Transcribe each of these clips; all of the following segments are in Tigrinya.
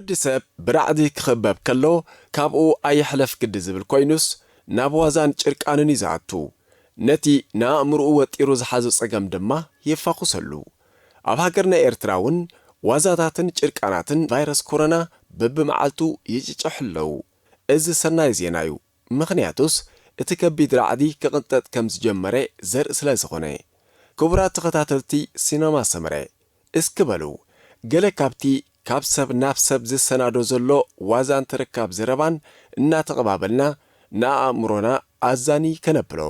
ወዲ ሰብ ብራዕዲ ክኽበብ ከሎ ካብኡ ኣይሕለፍ ግዲ ዝብል ኮይኑስ ናብ ዋዛን ጭርቃንን ይዝኣቱ ነቲ ንኣእምርኡ ወጢሩ ዝሓዘ ጸገም ድማ የፋኹሰሉ ኣብ ሃገርና ኤርትራ እውን ዋዛታትን ጭርቃናትን ቫይረስ ኮሮና በብመዓልቱ ይጭጨሕለው እዚ ሰናይ ዜና እዩ ምኽንያቱስ እቲ ከቢድ ራዕዲ ክቕንጠጥ ከም ዝጀመረ ዘርኢ ስለ ዝኾነ ክቡራት ተኸታተልቲ ሲነማ ሰመረ እስክበሉ ገለ ካብቲ ካብ ሰብ ናብ ሰብ ዝሰናዶ ዘሎ ዋዛን ተረካብ ዝረባን እናተቐባበልና ንኣእምሮና ኣዛኒ ከነብሎ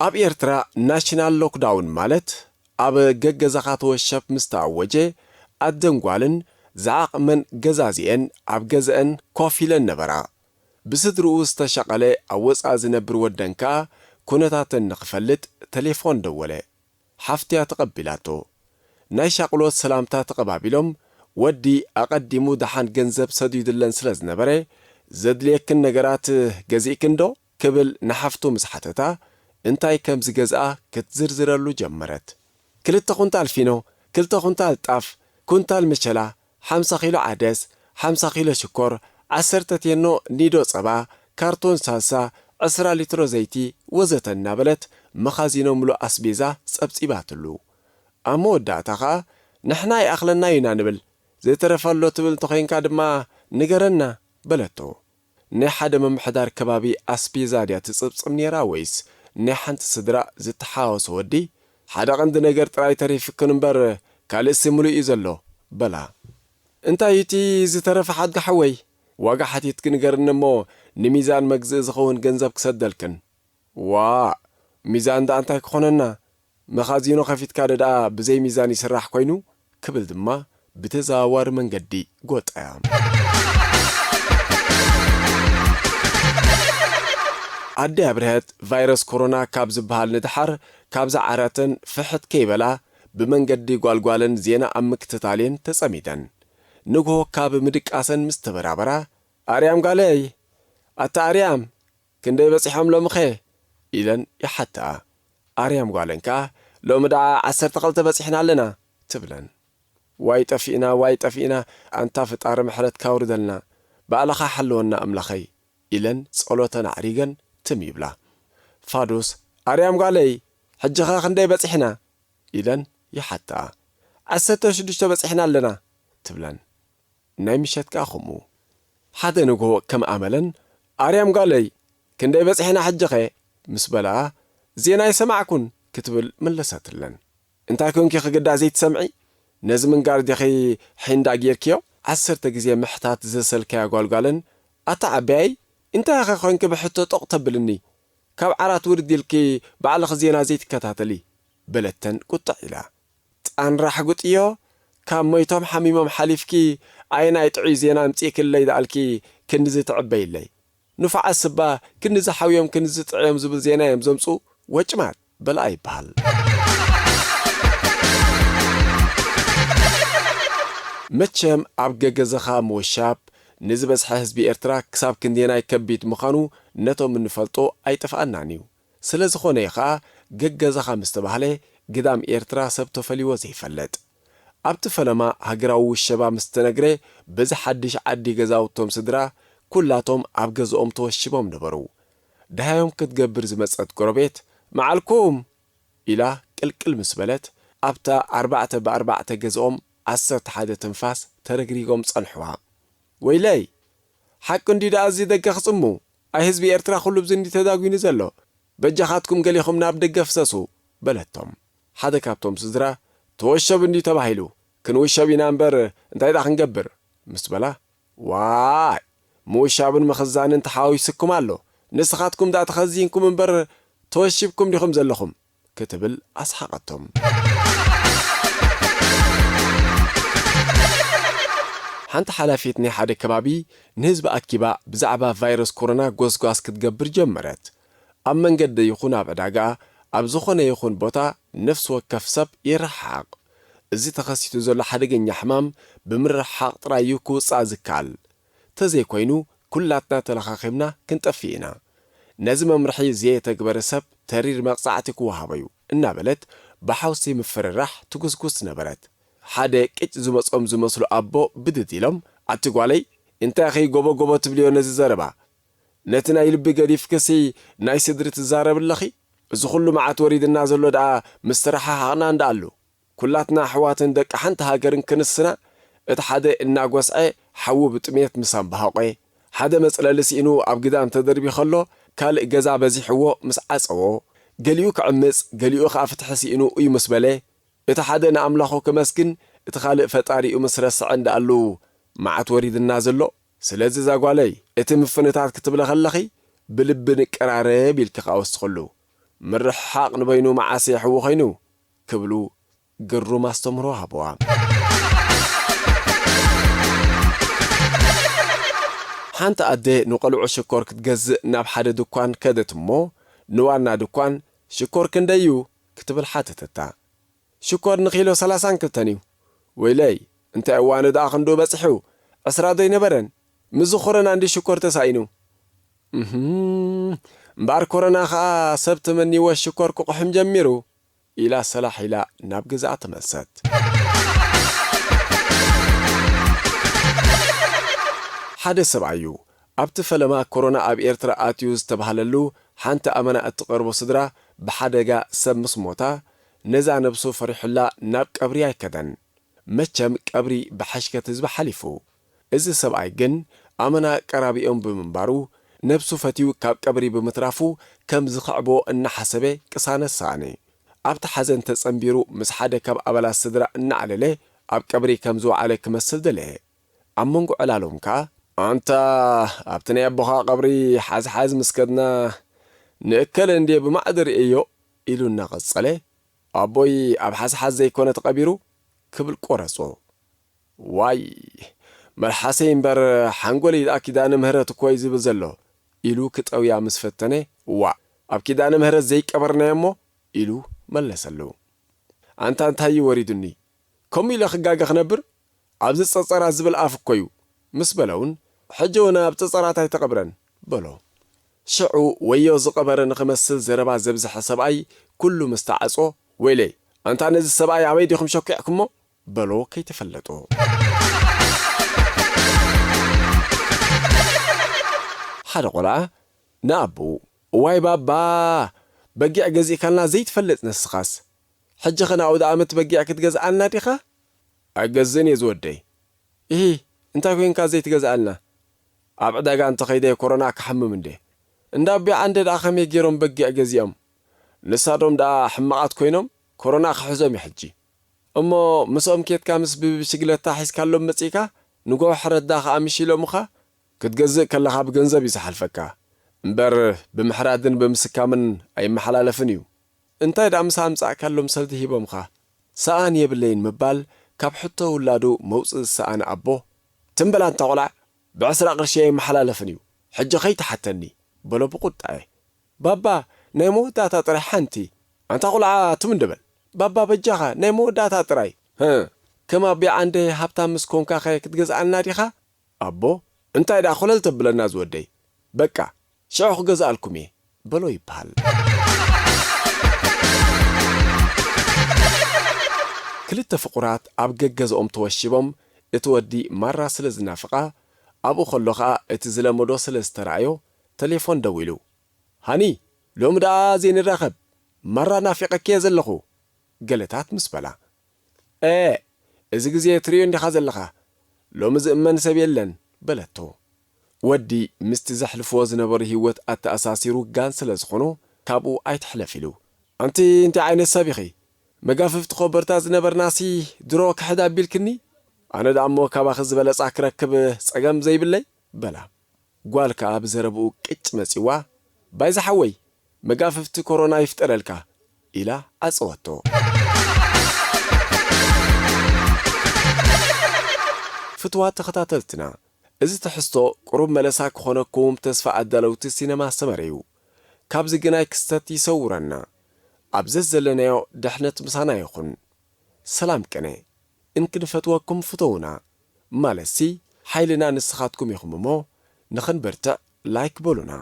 ኣብ ኤርትራ ናሽናል ሎክዳውን ማለት ኣብ ገገዛኻ ተወሸፍ ምስ ተኣወጀ ኣደንጓልን ዝዓቕመን ገዛዚአን ኣብ ገዝአን ኮፍ ኢለን ነበራ ብስድርኡ ዝተሸቐለ ኣብ ወፃእ ዝነብር ወደን ከዓ ኩነታተን ንኽፈልጥ ቴሌፎን ደወለ ሓፍትያ ተቐቢላቶ ናይ ሻቕሎት ሰላምታ ተቐባቢሎም ወዲ ኣቐዲሙ ደሓን ገንዘብ ሰዲድለን ስለ ዝነበረ ዘድልየክን ነገራት ገዚእክን ዶ ክብል ንሓፍቱ ምስ ሓተታ እንታይ ከም ዝገዝኣ ክትዝርዝረሉ ጀመረት 2 ኩንታል ፊኖ 2 ኩንታል ጣፍ ኩንታል መቸላ 50 ኪሎ ዓደስ 50 ኪሎ ሽኮር 10 ቴኖ ኒዶ ጸባ ካርቶን ሳልሳ 20 ሊትሮ ዘይቲ ወዘተ እናበለት መኻዚኖ ሙሉእ ኣስቤዛ ጸብጺባትሉ ኣብ መወዳእታ ኸኣ ንሕና ይኣኽለና ኢና ንብል ዘይተረፈሎ ትብል እንተኾይንካ ድማ ንገረና በለቶ ናይ ሓደ መምሕዳር ከባቢ ኣስቤዛ ድያ ትጽብጽም ነይራ ወይስ ናይ ሓንቲ ስድራ ዝተሓዋወሰ ወዲ ሓደ ቀንዲ ነገር ጥራይ ተሪፍክን እምበር ካልእ ሙሉእ እዩ ዘሎ በላ እንታይ እቲ ዝተረፈ ሓድጋ ሓወይ ዋጋ ሓቲት ክንገርኒ እሞ ንሚዛን መግዝእ ዝኸውን ገንዘብ ክሰደልክን ዋ ሚዛን ዳ እንታይ ክኾነና መኻዚኖ ከፊትካ ደኣ ብዘይ ሚዛን ይስራሕ ኮይኑ ክብል ድማ ብተዘዋዋሪ መንገዲ ጎጠያ ኣዲ ኣብርሀት ቫይረስ ኮሮና ካብ ዝበሃል ንድሓር ካብ ዝዓረተን ፍሕት ከይበላ ብመንገዲ ጓልጓለን ዜና ኣብ ምክትታልን ተጸሚደን ንግሆ ካብ ምድቃሰን ምስ ተበራበራ ኣርያም ጋለይ ኣታ ኣርያም ክንደይ በጺሖም ሎምኸ ኢለን ይሓትኣ ኣርያም ጓለን ከዓ ሎሚ ደኣ 12 በጺሕና ኣለና ትብለን ዋይ ጠፊእና ኣንታ ፍጣሪ ምሕረት ካውርደልና ባዕልኻ ሓለወና ኣምላኸይ ኢለን ጸሎተን ኣዕሪገን ትም ይብላ ፋዶስ ኣርያም ጓለይ ሕጅኻ ክንደይ በጺሕና ኢለን ይሓትኣ 16 በጺሕና ኣለና ትብለን ናይ ምሸት ከዓ ኸምኡ ሓደ ንግሆ ከም ኣመለን ኣርያም ጓለይ ክንደይ በጺሕና ሕጅኸ ምስ በልኣ ዜና ይሰማዕኩን ክትብል መለሰትለን እንታይ ኮንኪ ክግዳእ ዘይትሰምዒ ነዚ ምንጋር ዲኺ ሕንዳ ጌርክዮ 10 ግዜ ምሕታት ዘሰልከያ ጓልጓለን ኣታ ዓበያይ እንታይ ኸ ኮንኪ ብሕቶ ጠቕ ተብልኒ ካብ ዓራት ውርድልኪ ባዕልኽ ዜና ዘይትከታተሊ በለተን ቁጣዕ ኢላ ጣንራሕ ጉጥዮ ካብ ሞይቶም ሓሚሞም ሓሊፍኪ ኣይናይ ጥዑይ ዜና ምጽኢክለይ ደኣልኪ ክንዚ ትዕበይለይ ንፋዓት ስባ ክንዚ ሓውዮም ክንዚ ጥዕዮም ዝብል ዜና እዮም ዘምፁ ወጭማት በልኣ ይበሃል መቸም ኣብ ገገዘኻ ምውሻብ ንዝበዝሐ ህዝቢ ኤርትራ ክሳብ ክንዴናይ ከቢድ ምዃኑ ነቶም እንፈልጦ ኣይጥፍኣናን እዩ ስለ ዝኾነ ከዓ ገገዛኻ ምስ ተባህለ ግዳም ኤርትራ ሰብ ተፈልይዎ ዘይፈለጥ ኣብቲ ፈለማ ሃገራዊ ውሸባ ምስ ተነግረ በዚ ሓድሽ ዓዲ ገዛውቶም ስድራ ኩላቶም ኣብ ገዝኦም ተወሽቦም ነበሩ ድሃዮም ክትገብር ዝመጸት ጎረቤት መዓልኩም ኢላ ቅልቅል ምስ በለት ኣብታ 4x4 ገዝኦም 11 ትንፋስ ተረግሪጎም ጸንሕዋ ወይለይ ሓቂ እንዲ ደኣ እዚ ደገ ክጽሙ ኣይ ህዝቢ ኤርትራ ኩሉ ብዝንዲ ተዳጉይኑ ዘሎ በጃኻትኩም ገሊኹም ናብ ደገ ፍሰሱ በለቶም ሓደ ካብቶም ስድራ ተወሸብ እንዲ ተባሂሉ ክንውሸብ ኢና እምበር እንታይ ዳ ክንገብር ምስ በላ ዋይ ምውሻብን ምኽዛንን ተሓዋዊስኩም ኣሎ ንስኻትኩም ዳ ተኸዚንኩም እምበር ተወሽብኩም ዲኹም ዘለኹም ክትብል ኣስሓቐቶም ሓንቲ ሓላፊት ናይ ሓደ ከባቢ ንህዝቢ ኣኪባ ብዛዕባ ቫይረስ ኮሮና ጎስጓስ ክትገብር ጀመረት። ኣብ መንገዲ ይኹን ኣብ ዕዳጋ ኣብ ዝኾነ ይኹን ቦታ ነፍሲ ወከፍ ሰብ ይርሓቕ። እዚ ተኸሲቱ ዘሎ ሓደገኛ ሕማም ብምርሓቕ ጥራይ ክውፃእ ዝከኣል ተዘይኮይኑ ኩላትና ተለኻኺምና ክንጠፍእ ኢና። ነዚ መምርሒ ዘየተግበረ ሰብ ተሪር መቕፃዕቲ ክወሃበዩ እናበለት ብሓውሲ ምፍርራሕ ትጉስጉስ ነበረት። ሓደ ቅጭ ዝመጾም ዝመስሉ ኣቦ ብድድ ኢሎም ኣቲ ጓለይ እንታይ ኸይ ጎቦ ትብልዮ ነዚ ዘረባ ነቲ ናይ ልቢ ገዲፍ ክሲ ናይ ስድሪ ትዛረብ ኣለኺ እዚ ኩሉ መዓት ወሪድና ዘሎ ደኣ ምስትራሓ ሓቕና እንዳኣሉ ኩላትና ኣሕዋትን ደቂ ሓንቲ ሃገርን ክንስና እቲ ሓደ እናጎስዐ ሓዊ ብጥሜት ምሳም ባሃቆ ሓደ መጽለሊ ሲኢኑ ኣብ ግዳም ተደርቢ ከሎ ካልእ ገዛ በዚሕዎ ምስ ዓፀዎ ገሊኡ ክዕምፅ ገሊኡ ከዓ ፍትሒ ሲኢኑ እዩ ምስ በለ እቲ ሓደ ንኣምላኹ ክመስግን እቲ ካልእ ፈጣሪኡ ምስ ረስዐ እንዳኣሉ መዓት ወሪድና ዘሎ። ስለዚ ዛጓለይ እቲ ምፍንታት ክትብለ ከለኺ ብልቢ ንቀራረብ ኢልካ ወስኸሉ ምርሕሓቕ ንበይኑ መዓሰ ይሕዎ ኾይኑ ክብሉ ግሩም ኣስተምህሮ ሃበዋ። ሓንቲ ኣደ ንቆልዑ ሽኮር ክትገዝእ ናብ ሓደ ድኳን ከደት እሞ ንዋና ድኳን ሽኮር ክንደዩ ክትብል ሓተተታ። ሽኮር ንኪሎ 32 እዩ። ወይለይ እንታይ እዋኑ ደኣ ክንዶ በፂሑ 20 ዶ ይነበረን ምዝ ኮረና እንዲ ሽኮር ተሳኢኑ እምበኣር ኮረና ከዓ ሰብ ተመኒዎ ሽኮር ክቁሕም ጀሚሩ ኢላ ሰላሕ ኢላ ናብ ገዛኣ ተመልሰት። ሓደ ሰብኣዩ ኣብቲ ፈለማ ኮሮና ኣብ ኤርትራ ኣትዩ ዝተባሃለሉ ሓንቲ ኣመና እትቐርቦ ስድራ ብሓደጋ ሰብ ምስ ሞታ ነዛ ነብሱ ፈሪሑላ ናብ ቀብሪ ኣይከደን። መቸም ቀብሪ ብሓሽከት ህዝቢ ሓሊፉ። እዚ ሰብኣይ ግን ኣመና ቀራቢኦም ብምንባሩ ነብሱ ፈትዩ ካብ ቀብሪ ብምትራፉ ከም ዝኽዕቦ እናሓሰበ ቅሳነት ሰኣነ። ኣብቲ ሓዘን ተጸንቢሩ ምስ ሓደ ካብ ኣባላት ስድራ እናዓለለ ኣብ ቀብሪ ከም ዝወዓለ ክመስል ደለየ። ኣብ መንጎ ዕላሎም ከዓ ኣንታ ኣብቲ ናይ ኣቦኻ ቀብሪ ሓዝሓዝ ምስከድና ንእከለ እንዴ ብማዕድር እዮ ኢሉ እናቐጸለ ኣቦይ ኣብ ሓዝሓዝ ዘይኮነ ተቐቢሩ ክብል ቆረጾ። ዋይ መልሓሰይ እምበር ሓንጎለይ ደኣ ኪዳነ ምህረት እኮ እዩ ዝብል ዘሎ ኢሉ ክጠውያ ምስ ፈተነ ዋ ኣብ ኪዳነ ምህረት ዘይቀበርናዮ እሞ ኢሉ መለሰሉ። ኣንታ እንታይ ወሪዱኒ ከምኡ ኢለ ክጋጋ ክነብር ኣብዚ ጸጸራ ዝብል ኣፍ እኮ እዩ ምስ በለውን ሕጂ እውን ኣብ ጸጸራት ኣይተቐብረን በሎ። ሽዑ ወዮ ዝቐበረ ንኽመስል ዘረባ ዘብዝሐ ሰብኣይ ኩሉ ምስ ተዓጾ ወይለይ ኣንታ ነዚ ሰብኣይ ኣበይ ዲኹም ሸኪዕኩሞ በሎ ከይተፈለጦ። ሓደ ቆልዓ ንኣቦ እዋይ ባባ በጊዕ ገዚእካልና ዘይትፈልጥ ነስኻስ ሕጂ ኸ ናብኡ ዓመት በጊዕ ክትገዝኣልና ዲኻ? ኣይገዝእን እየ ዝወደይ። እንታይ ኮንካ ዘይትገዝኣልና? ኣብ ዕዳጋ እንተኸይደ ኮሮና ክሓምም እንዴ እንዳቢ ዓንደ ደኣ ኸመይ ገይሮም በጊዕ ገዚኦም ንሳዶም ደኣ ሕማቓት ኮይኖም ኮሮና ክሕዞም ይሕጂ እሞ ምስኦም ኬትካ ምስ ብሽግለታ ሒዝካሎም መጺካ ንጎ ሕረዳ ከዓ ምሽኢሎምኻ ክትገዝእ ከለኻ ብገንዘብ ይዝሓልፈካ እምበር ብምሕራድን ብምስካምን ኣይመሓላለፍን እዩ። እንታይ ደኣ ምሳ ምጻእካሎም ሰልቲ ሂቦምኻ ሰኣን የብለይን ምባል ካብ ሕቶ ውላዱ መውፅእ ዝሰኣነ ኣቦ ትንበላ እንታ ቆልዓ ብ10 ቅርሺ ኣይመሓላለፍን እዩ ሕጂ ኸይተሓተኒ በሎ ብቁጣኤ። ባባ ናይ መወዳእታ ጥራይ ሓንቲ ኣንታ ቆልዓ ትምንድበል ባባ በጃኻ ናይ መወዳእታ ጥራይ ከም ኣቢ ዓንደ ሃብታም ምስ ኮንካ ኸ ክትገዝኣልና ዲኻ? ኣቦ እንታይ ደኣ ኾለል ተብለና ዝወደይ በቃ ሽዑ ክገዝኣልኩም እየ በሎ ይበሃል። ክልተ ፍቑራት ኣብ ገገዝኦም ተወሽቦም እቲ ወዲ ማራ ስለ ዝናፍቓ ኣብኡ ኸሎ ኸዓ እቲ ዝለመዶ ስለ ዝተረኣዮ ቴሌፎን ደው ኢሉ ሃኒ ሎሚ ደኣ ዘይንራኸብ ማራ ናፊቐክየ ዘለኹ ገለታት ምስ በላ እዚ ግዜ ትሪዮ እንዲኻ ዘለኻ ሎሚ ዝእመን ሰብ የለን በለቶ። ወዲ ምስቲ ዘሕልፍዎ ዝነበሩ ህይወት ኣተኣሳሲሩ ጋን ስለ ዝኾኑ ካብኡ ኣይትሕለፍ ኢሉ ኣንቲ እንታይ ዓይነት ሰብ ኢኺ መጋፍፍቲ ኸበርታ ዝነበርናሲ ድሮ ክሕዳ ኣቢልክኒ ኣነ ደኣ እሞ ካባኺ ዝበለጻ ክረክብ ጸገም ዘይብለይ በላ። ጓል ከዓ ብዘረብኡ ቅጭ መጺዋ ባይዝሓወይ መጋፍፍቲ ኮሮና ይፍጠረልካ ኢላ ኣጽወቶ። ፍትዋት ተኸታተልትና እዚ ትሕዝቶ ቁሩብ መለሳ ክኾነኩም ተስፋ ኣዳለውቲ ሲነማ ሰመረዩ ካብዚ ግናይ ክስተት ይሰውረና ኣብዘት ዘለናዮ ድሕነት ምሳና ይኹን ሰላም ቀነ እንክንፈትወኩም ፍተውና ማለሲ ሓይልና ንስኻትኩም ይኹም እሞ ንኽንበርትዕ ላይክ በሉና